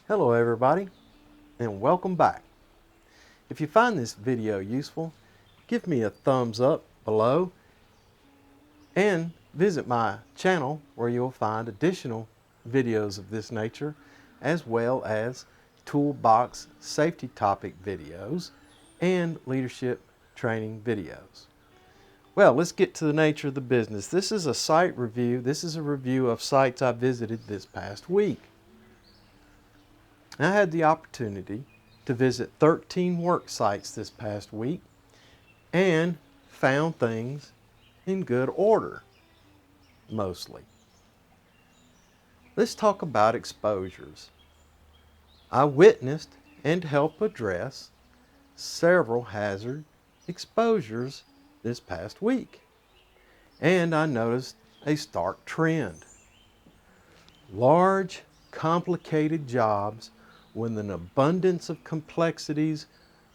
Hello everybody, and welcome back. If you find this video useful, give me a thumbs up below and visit my channel where you'll find additional videos of this nature, as well as toolbox safety topic videos and leadership training videos. Well, let's get to the nature of the business. This is a site review. This is a review of sites I visited this past week. I had the opportunity to visit 13 work sites this past week and found things in good order, mostly. Let's talk about exposures. I witnessed and helped address several hazard exposures this past week, and I noticed a stark trend. Large, complicated jobs with an abundance of complexities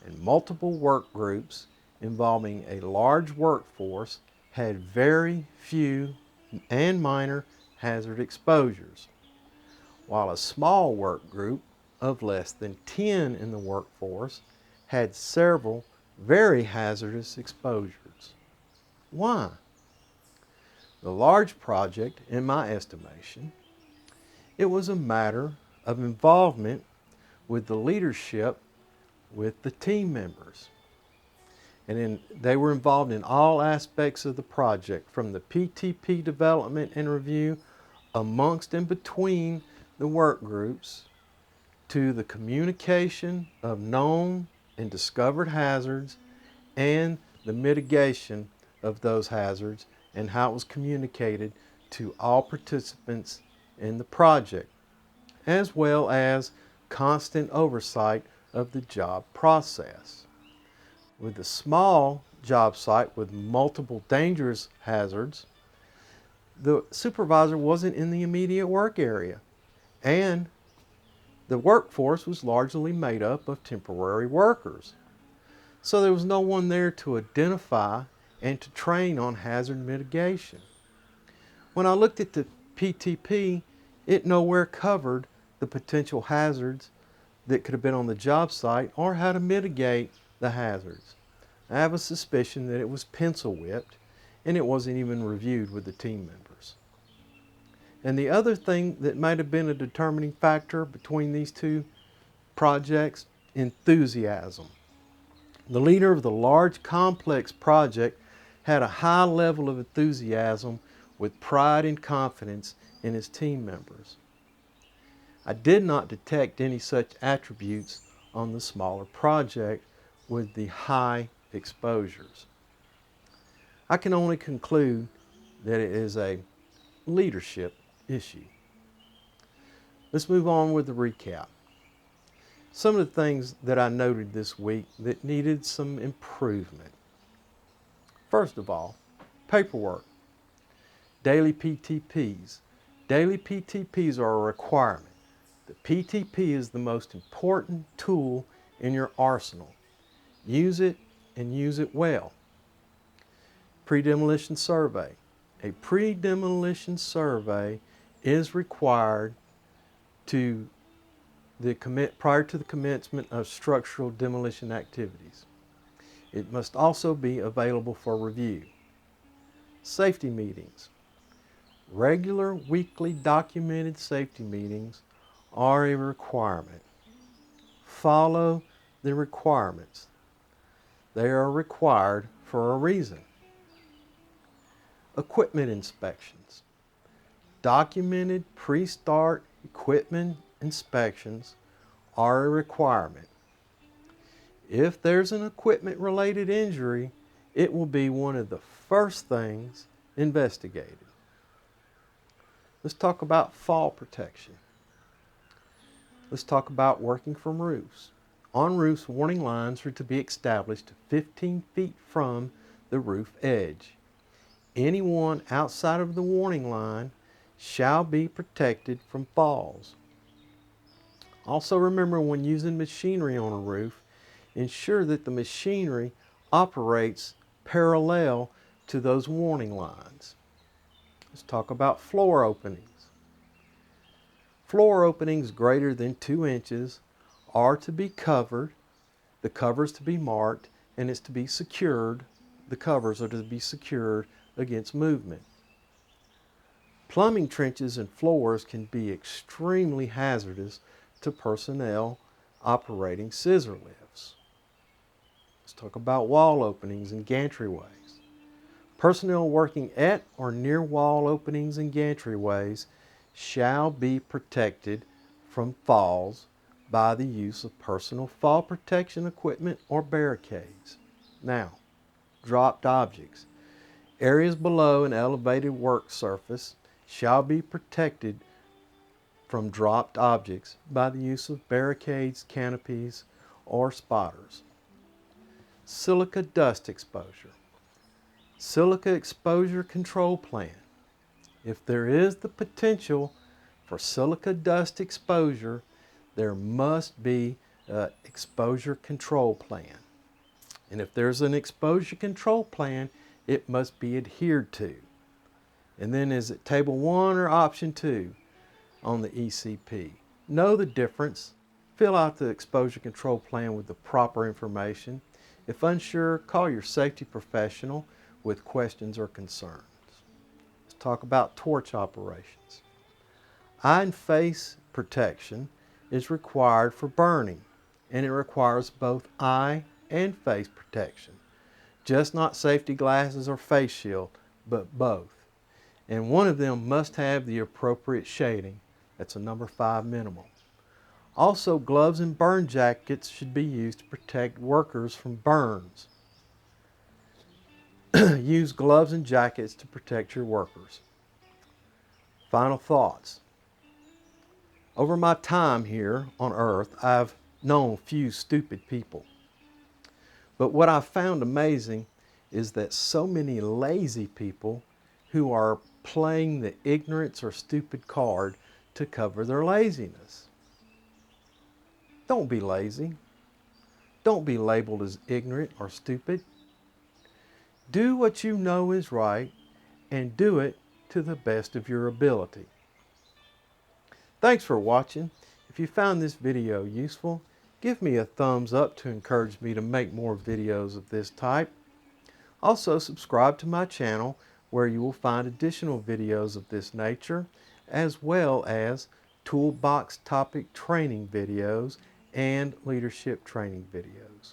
and multiple work groups involving a large workforce had very few and minor hazard exposures, while a small work group of less than 10 in the workforce had several very hazardous exposures. Why? The large project, in my estimation, it was a matter of involvement with the leadership, with the team members. And they were involved in all aspects of the project, from the PTP development and review, amongst and between the work groups, to the communication of known and discovered hazards and the mitigation of those hazards and how it was communicated to all participants in the project, as well as constant oversight of the job process. With a small job site with multiple dangerous hazards, the supervisor wasn't in the immediate work area, and the workforce was largely made up of temporary workers. So there was no one there to identify and to train on hazard mitigation. When I looked at the PTP, it nowhere covered the potential hazards that could have been on the job site or how to mitigate the hazards. I have a suspicion that it was pencil whipped and it wasn't even reviewed with the team members. And the other thing that might have been a determining factor between these two projects, enthusiasm. The leader of the large complex project had a high level of enthusiasm with pride and confidence in his team members. I did not detect any such attributes on the smaller project with the high exposures. I can only conclude that it is a leadership issue. Let's move on with the recap. Some of the things that I noted this week that needed some improvement. First of all, paperwork. Daily PTPs. Daily PTPs are a requirement. The PTP is the most important tool in your arsenal. Use it and use it well. Pre-demolition survey. A pre-demolition survey is required prior to the commencement of structural demolition activities. It must also be available for review. Safety meetings. Regular weekly documented safety meetings are a requirement. Follow the requirements. They are required for a reason. Equipment inspections. Documented pre-start equipment inspections are a requirement. If there's an equipment-related injury, it will be one of the first things investigated. Let's talk about fall protection. Let's talk about working from roofs. On roofs, warning lines are to be established 15 feet from the roof edge. Anyone outside of the warning line shall be protected from falls. Also remember, when using machinery on a roof, ensure that the machinery operates parallel to those warning lines. Let's talk about floor openings. Floor openings greater than 2 inches are to be covered, the covers to be marked, and it's to be secured, the covers are to be secured against movement. Plumbing trenches and floors can be extremely hazardous to personnel operating scissor lifts. Let's talk about wall openings and gantryways. Personnel working at or near wall openings and gantryways shall be protected from falls by the use of personal fall protection equipment or barricades. Now, dropped objects. Areas below an elevated work surface shall be protected from dropped objects by the use of barricades, canopies, or spotters. Silica dust exposure. Silica exposure control plan. If there is the potential for silica dust exposure, there must be an exposure control plan. And if there's an exposure control plan, it must be adhered to. And then is it table 1 or option 2 on the ECP? Know the difference. Fill out the exposure control plan with the proper information. If unsure, call your safety professional with questions or concerns. Let's talk about torch operations. Eye and face protection is required for burning, and it requires both eye and face protection. Just not safety glasses or face shield, but both. And one of them must have the appropriate shading. That's a number 5 minimum. Also, gloves and burn jackets should be used to protect workers from burns. Use gloves and jackets to protect your workers. Final thoughts. Over my time here on earth, I've known few stupid people. But what I've found amazing is that so many lazy people who are playing the ignorance or stupid card to cover their laziness. Don't be lazy. Don't be labeled as ignorant or stupid. Do what you know is right and do it to the best of your ability. Thanks for watching. If you found this video useful, give me a thumbs up to encourage me to make more videos of this type. Also, subscribe to my channel where you will find additional videos of this nature, as well as toolbox topic training videos and leadership training videos.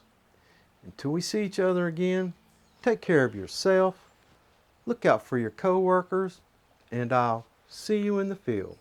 Until we see each other again, take care of yourself, look out for your coworkers, and I'll see you in the field.